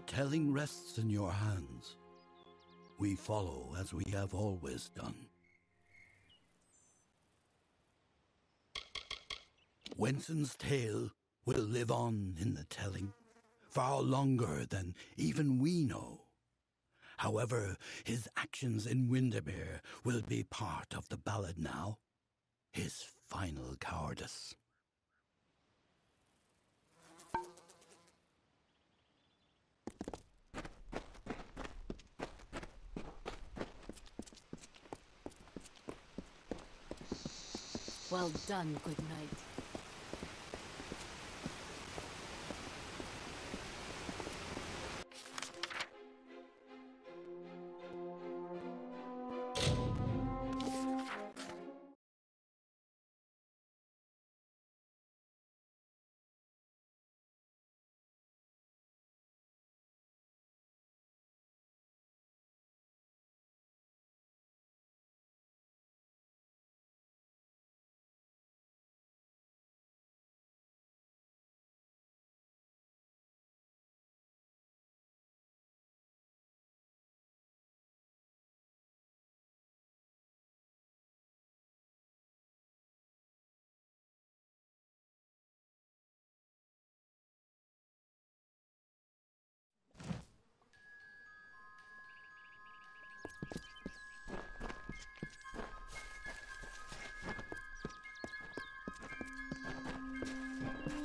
telling rests in your hands. We follow as we have always done. Wenson's tale will live on in the telling, far longer than even we know. However, his actions in Windermere will be part of the ballad now. His final cowardice. Well done, good knight.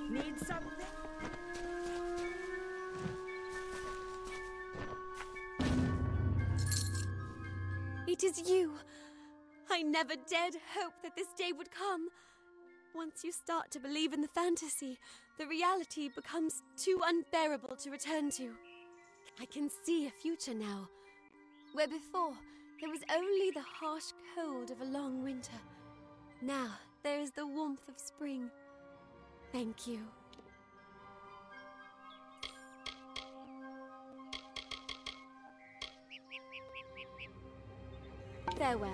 Need something? It is you! I never dared hope that this day would come. Once you start to believe in the fantasy, the reality becomes too unbearable to return to. I can see a future now, where before there was only the harsh cold of a long winter. Now there is the warmth of spring. Thank you. Farewell.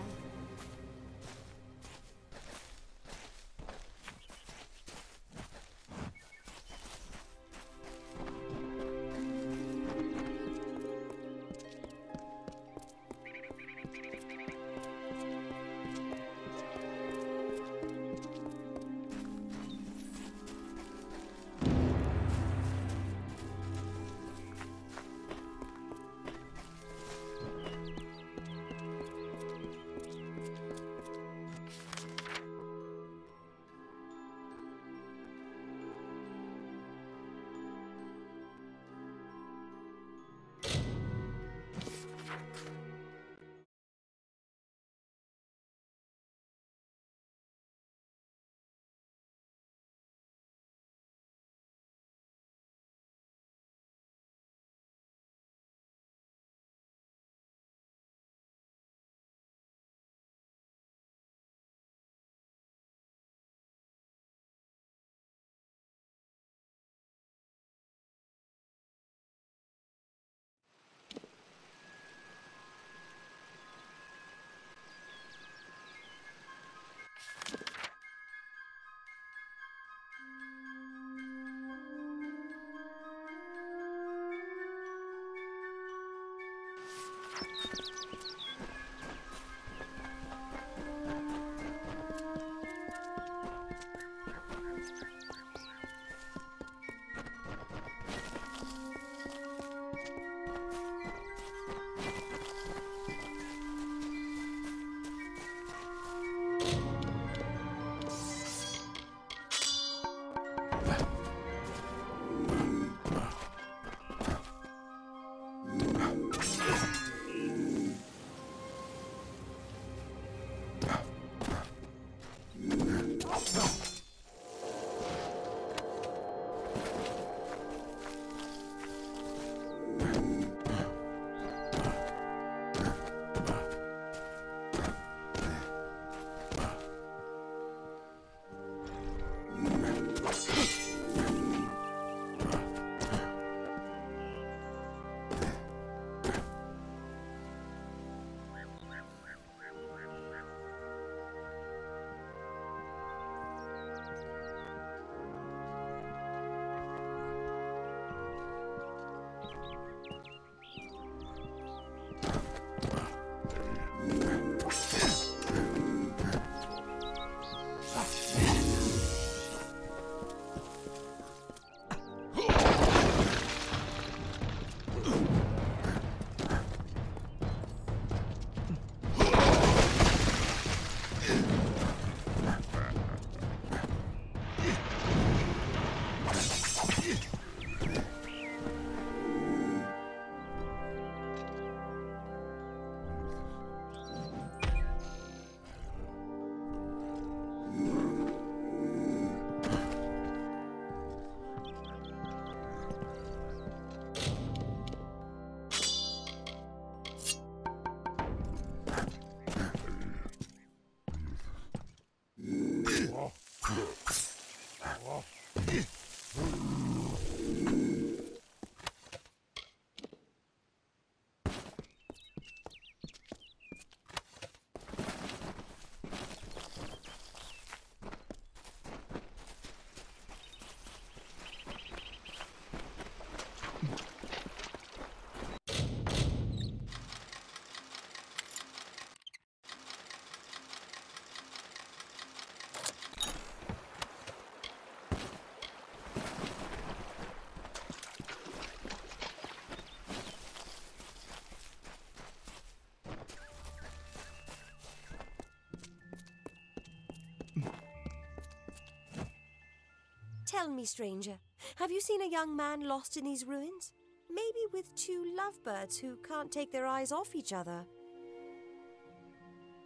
Tell me, stranger, have you seen a young man lost in these ruins? Maybe with two lovebirds who can't take their eyes off each other.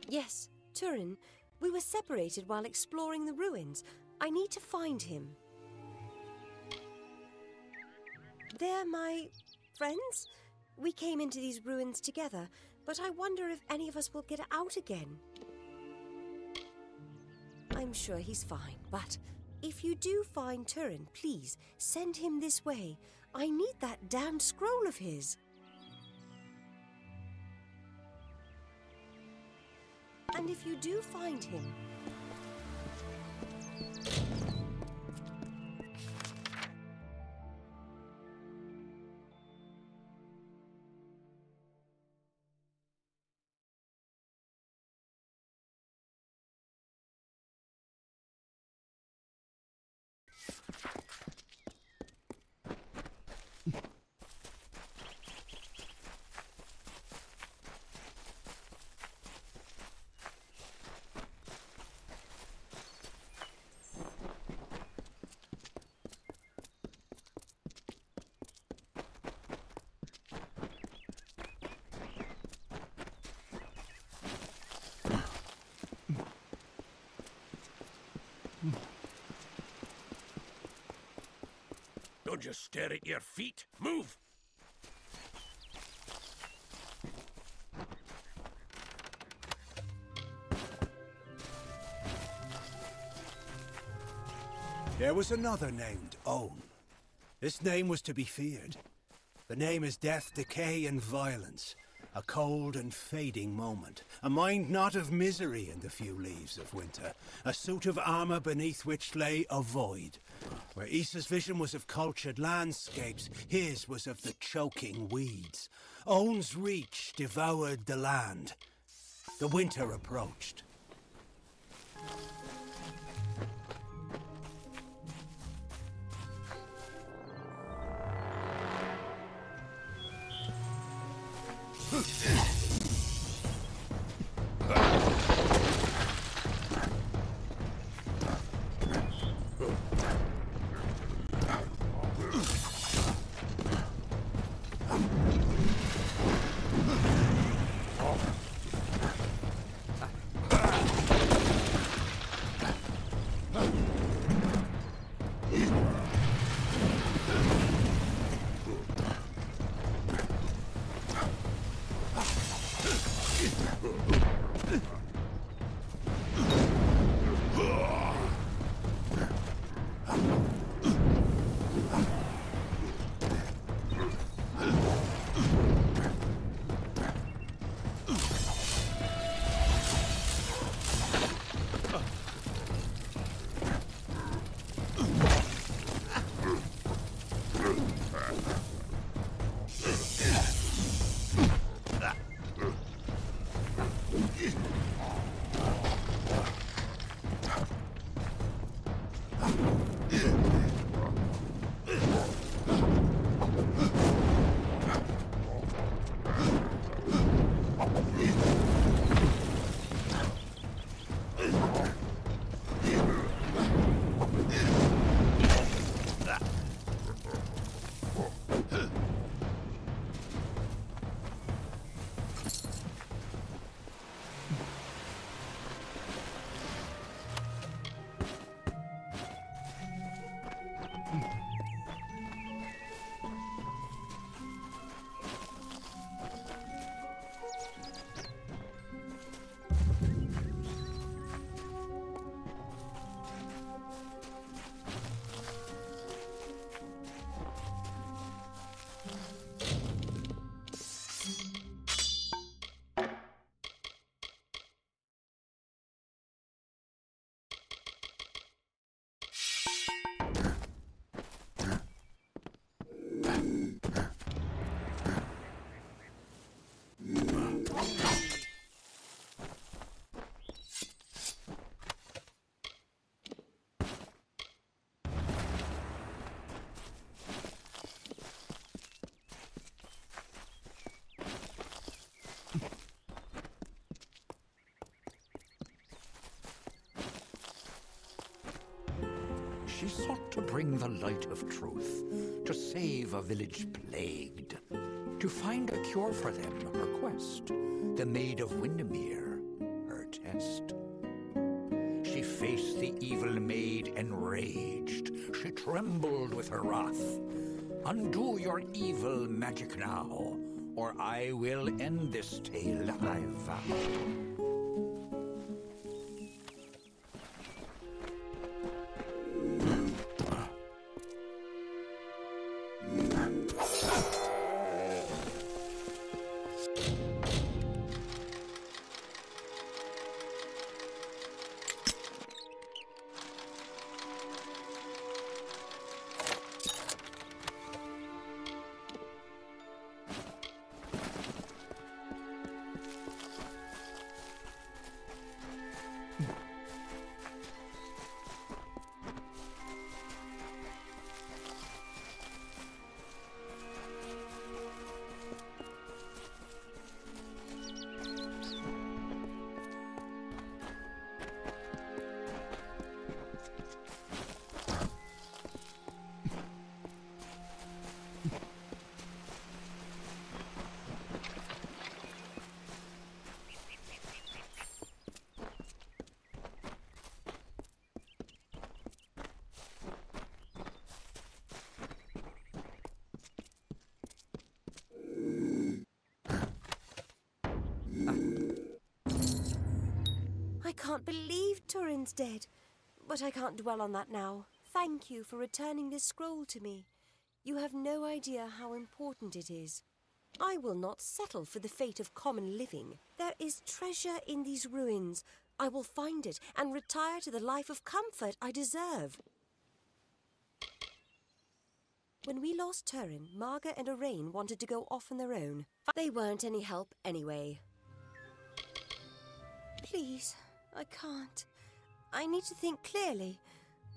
Yes, Turin. We were separated while exploring the ruins. I need to find him. They're my friends? We came into these ruins together, but I wonder if any of us will get out again. I'm sure he's fine, but if you do find Turin, please send him this way. I need that damned scroll of his. And if you do find him... Don't just stare at your feet. Move! There was another named Own. This name was to be feared. The name is death, decay, and violence. A cold and fading moment. A mind not of misery in the few leaves of winter. A suit of armor beneath which lay a void. Where Issa's vision was of cultured landscapes, his was of the choking weeds. Own's reach devoured the land. The winter approached. She sought to bring the light of truth, to save a village plagued, to find a cure for them, her quest, the Maid of Windermere, her test. She faced the evil maid enraged, she trembled with her wrath. Undo your evil magic now, or I will end this tale, I vow. I can't believe Turin's dead, but I can't dwell on that now. Thank you for returning this scroll to me. You have no idea how important it is. I will not settle for the fate of common living. There is treasure in these ruins. I will find it and retire to the life of comfort I deserve. When we lost Turin, Marga and Arain wanted to go off on their own. They weren't any help anyway. Please, I can't. I need to think clearly.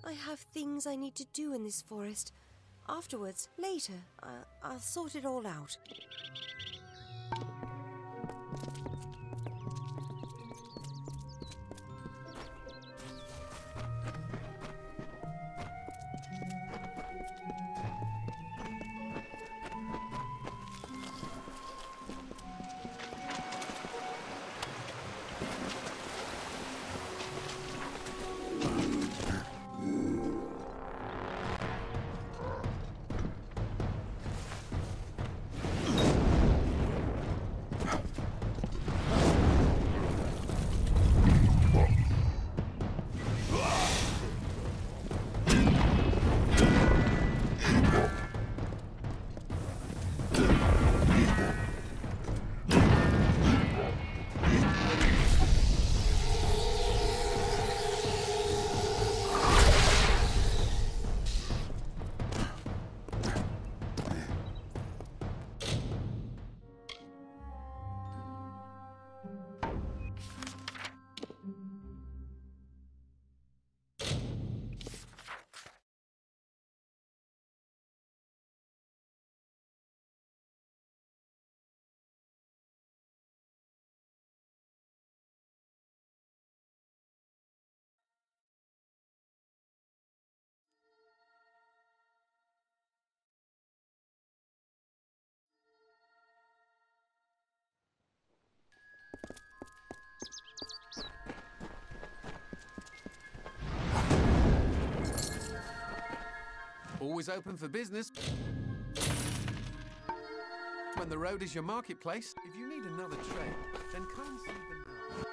I have things I need to do in this forest. Afterwards, later, I'll sort it all out. Always open for business. When the road is your marketplace, if you need another trade, then come and see them now.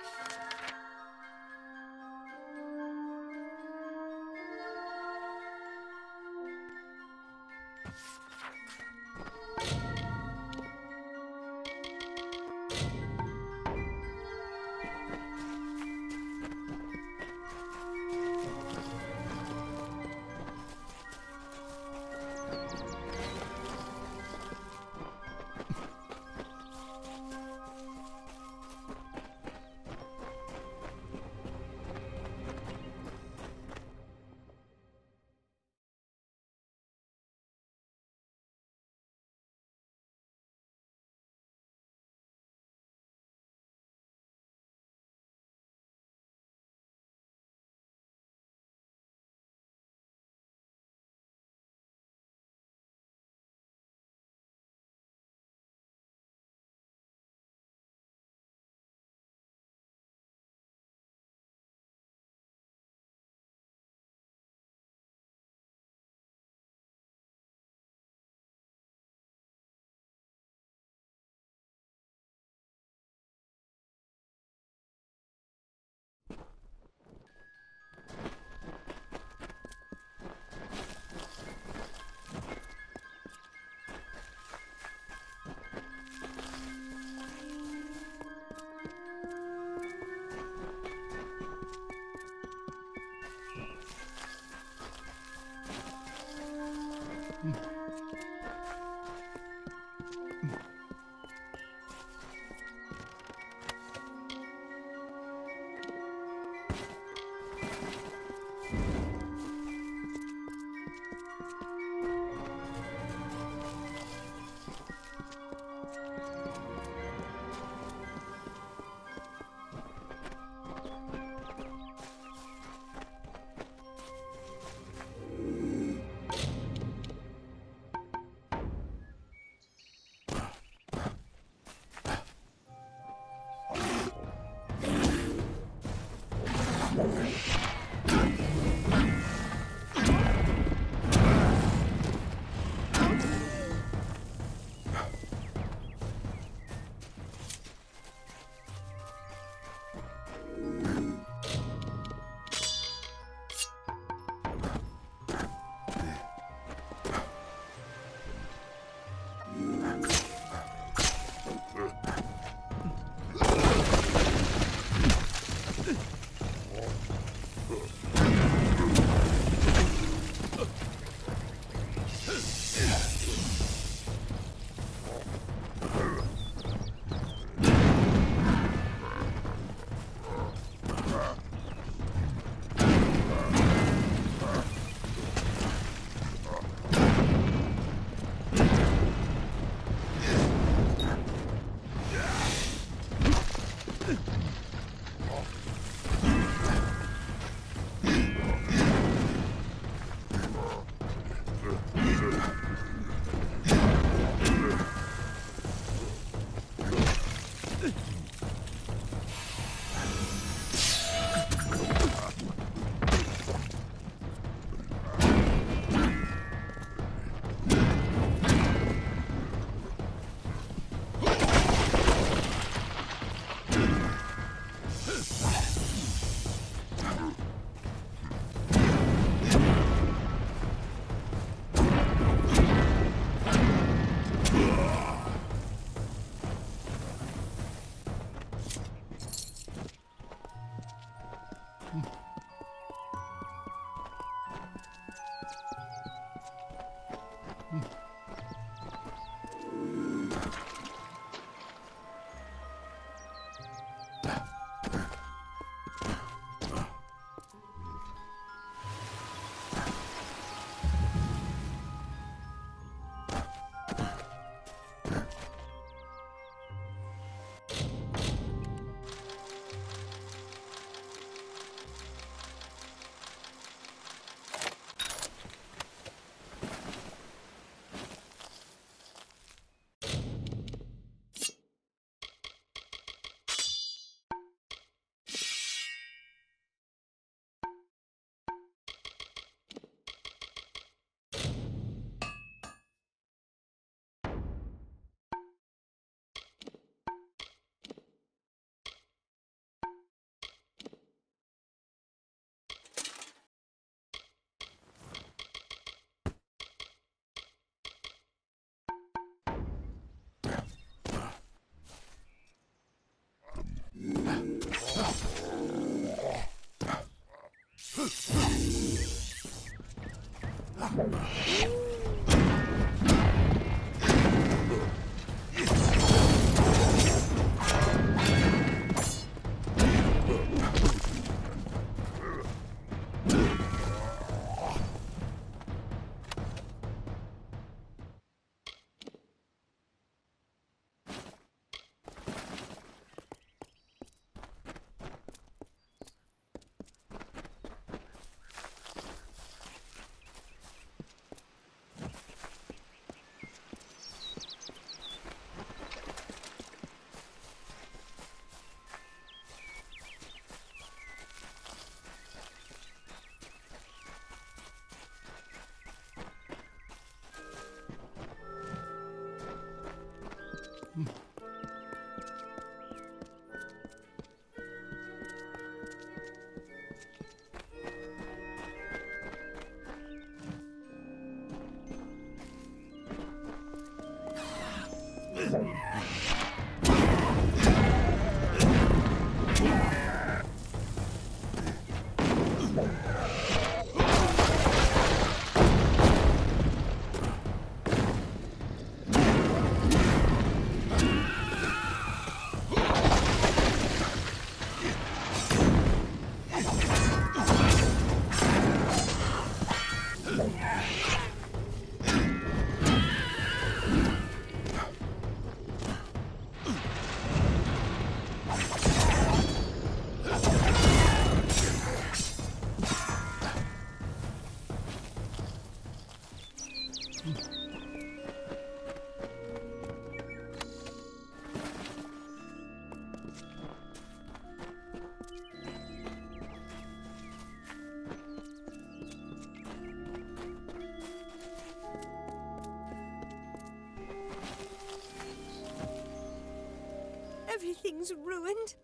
Everything's ruined.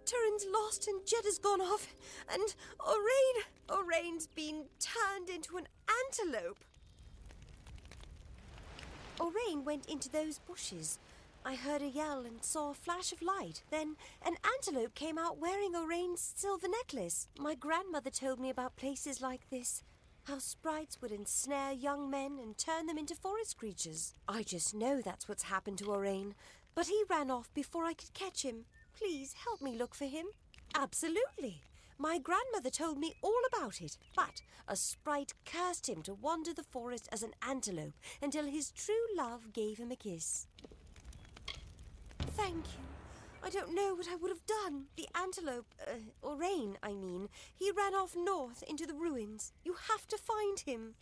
Turin's lost and Jedda's gone off. And Oraine's been turned into an antelope. Oraine went into those bushes. I heard a yell and saw a flash of light. Then an antelope came out wearing Oraine's silver necklace. My grandmother told me about places like this. How sprites would ensnare young men and turn them into forest creatures. I just know that's what's happened to Oraine. But he ran off before I could catch him. Please help me look for him. Absolutely. My grandmother told me all about it. But a sprite cursed him to wander the forest as an antelope until his true love gave him a kiss. Thank you. I don't know what I would have done. The antelope, Oraine, I mean, he ran off north into the ruins. You have to find him.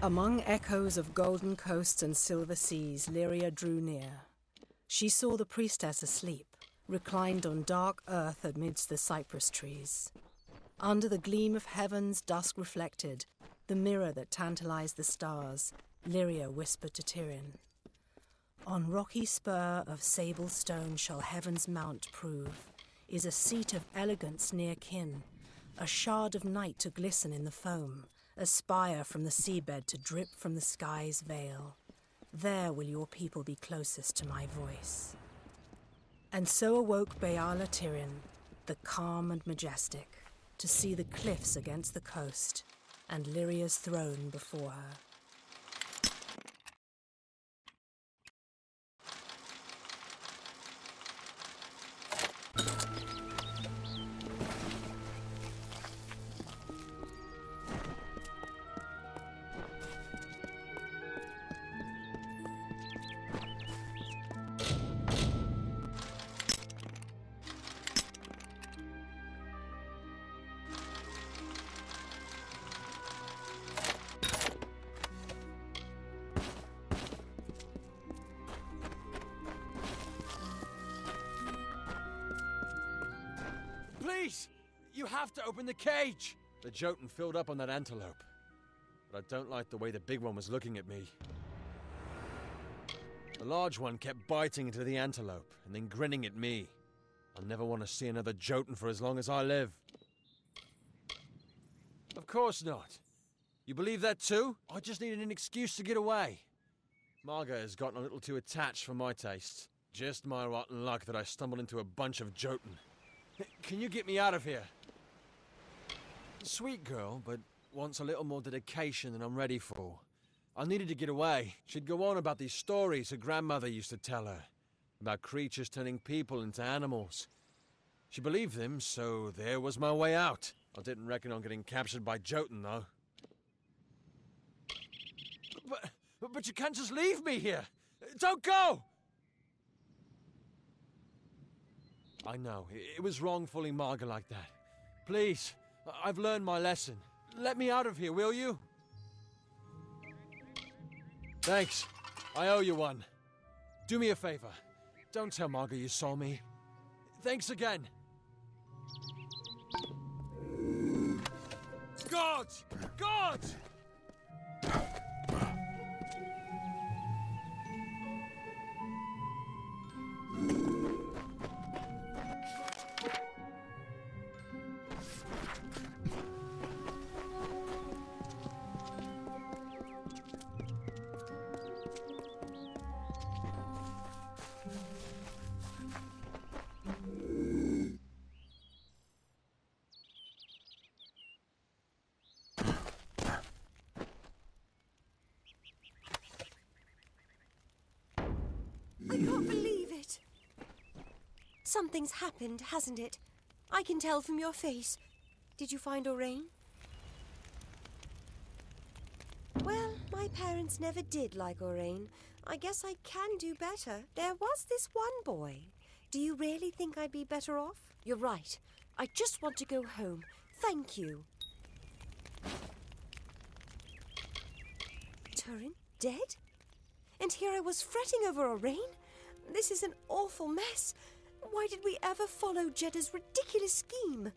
Among echoes of golden coasts and silver seas, Lyria drew near. She saw the priestess asleep, reclined on dark earth amidst the cypress trees. Under the gleam of heaven's dusk reflected, the mirror that tantalized the stars, Lyria whispered to Tyrion, "On rocky spur of sable stone shall heaven's mount prove, is a seat of elegance near kin, a shard of night to glisten in the foam, a spire from the seabed to drip from the sky's veil. There will your people be closest to my voice." And so awoke Beala Tyrion, the calm and majestic, to see the cliffs against the coast, and Lyria's throne before her. Please! You have to open the cage! The Jotun filled up on that antelope. But I don't like the way the big one was looking at me. The large one kept biting into the antelope and then grinning at me. I'll never want to see another Jotun for as long as I live. Of course not. You believe that too? I just needed an excuse to get away. Marga has gotten a little too attached for my taste. Just my rotten luck that I stumbled into a bunch of Jotun. Can you get me out of here? Sweet girl, but wants a little more dedication than I'm ready for. I needed to get away. She'd go on about these stories her grandmother used to tell her. About creatures turning people into animals. She believed them, so there was my way out. I didn't reckon on getting captured by Jotun, though. But you can't just leave me here! Don't go! I know, it was wrong fooling Marga like that. Please, I've learned my lesson. Let me out of here, will you? Thanks. I owe you one. Do me a favor. Don't tell Marga you saw me. Thanks again. Gods! Gods! I can't believe it. Something's happened, hasn't it? I can tell from your face. Did you find Orain? Well, my parents never did like Orain. I guess I can do better. There was this one boy. Do you really think I'd be better off? You're right. I just want to go home. Thank you. Turin, dead? And here I was fretting over Orain? This is an awful mess. Why did we ever follow Jeddah's ridiculous scheme?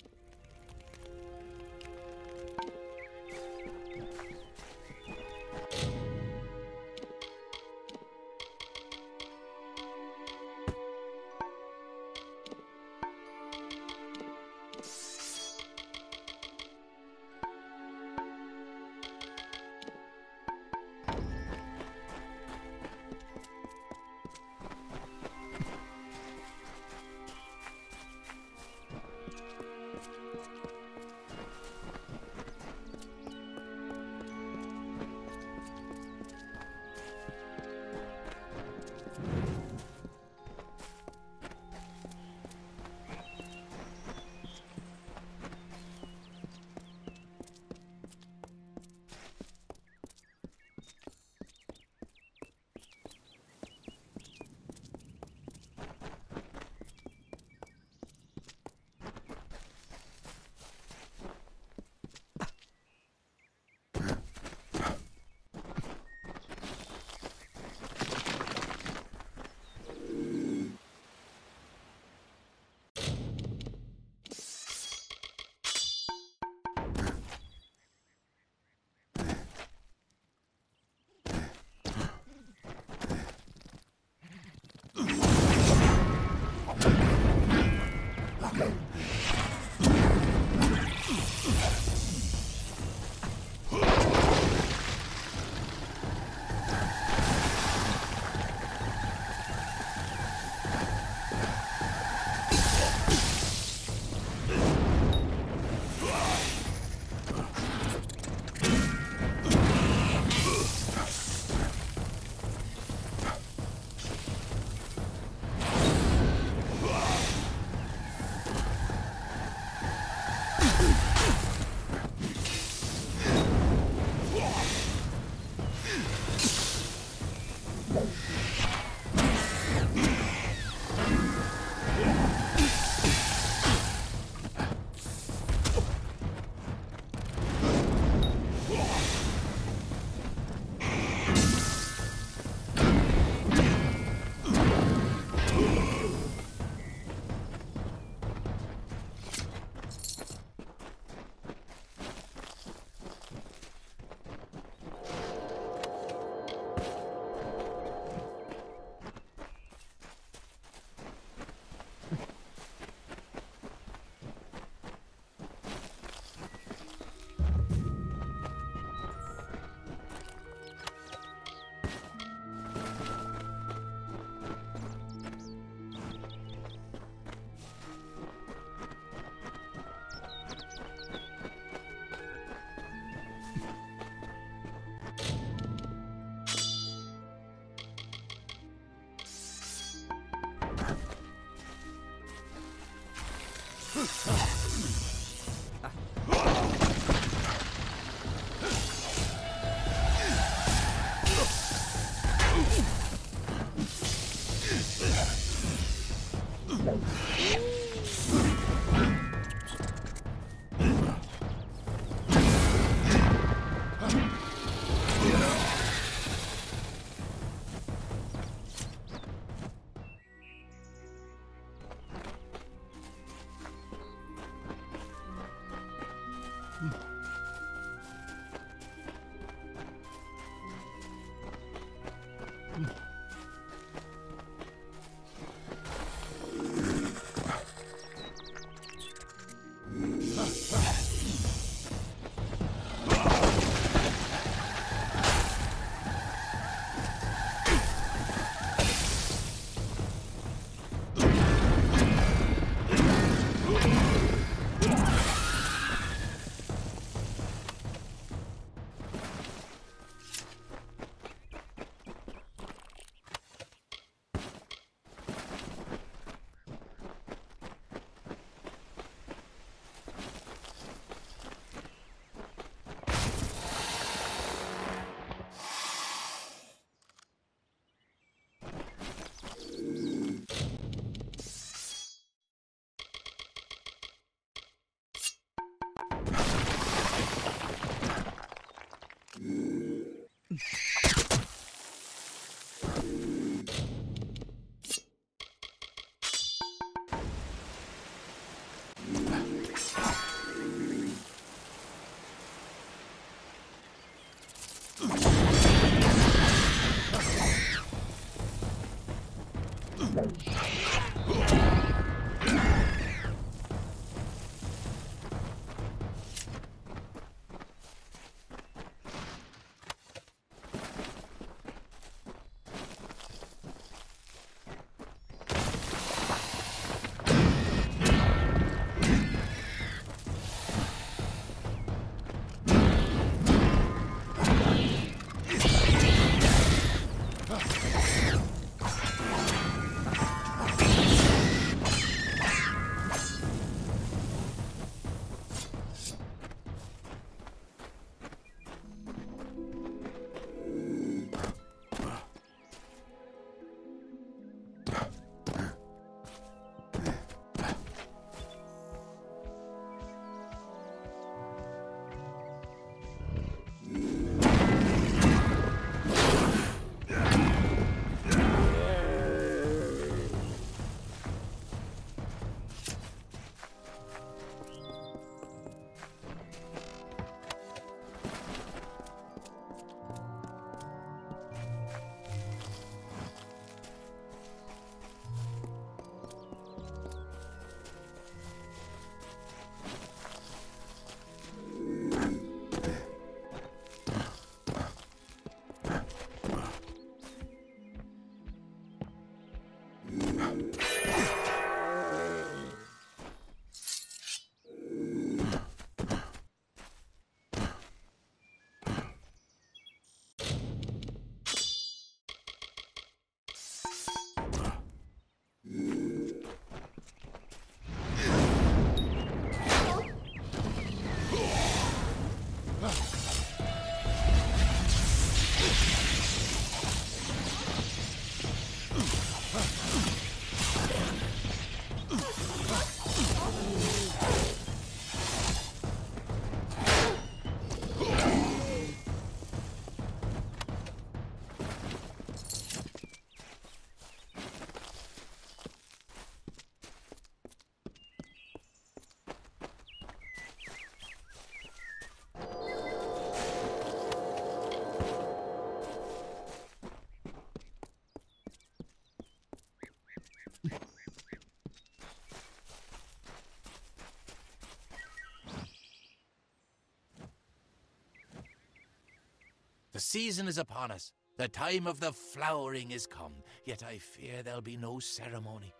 The season is upon us. The time of the flowering is come. Yet I fear there'll be no ceremony,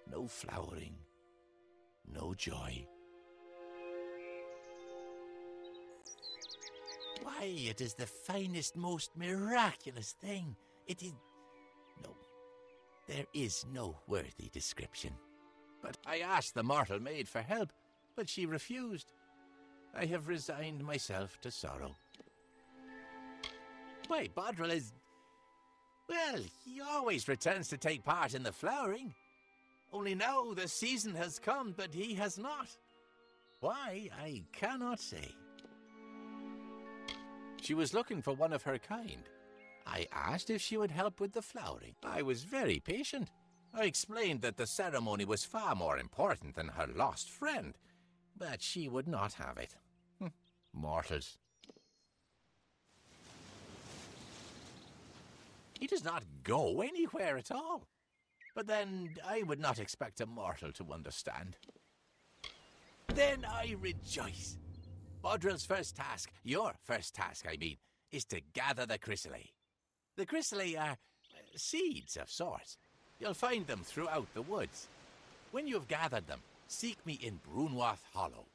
no flowering, no joy. Why, it is the finest, most miraculous thing. It is... No, there is no worthy description. But I asked the mortal maid for help, but she refused. I have resigned myself to sorrow. Why, Bodril is... Well, he always returns to take part in the flowering. Only now the season has come, but he has not. Why, I cannot say. She was looking for one of her kind. I asked if she would help with the flowering. I was very patient. I explained that the ceremony was far more important than her lost friend, but she would not have it. Mortals. He does not go anywhere at all. But then I would not expect a mortal to understand. Then I rejoice. Bodril's first task, your first task, I mean, is to gather the chrysalis. The chrysalis are seeds of sorts. You'll find them throughout the woods. When you've gathered them, seek me in Brunwath Hollow.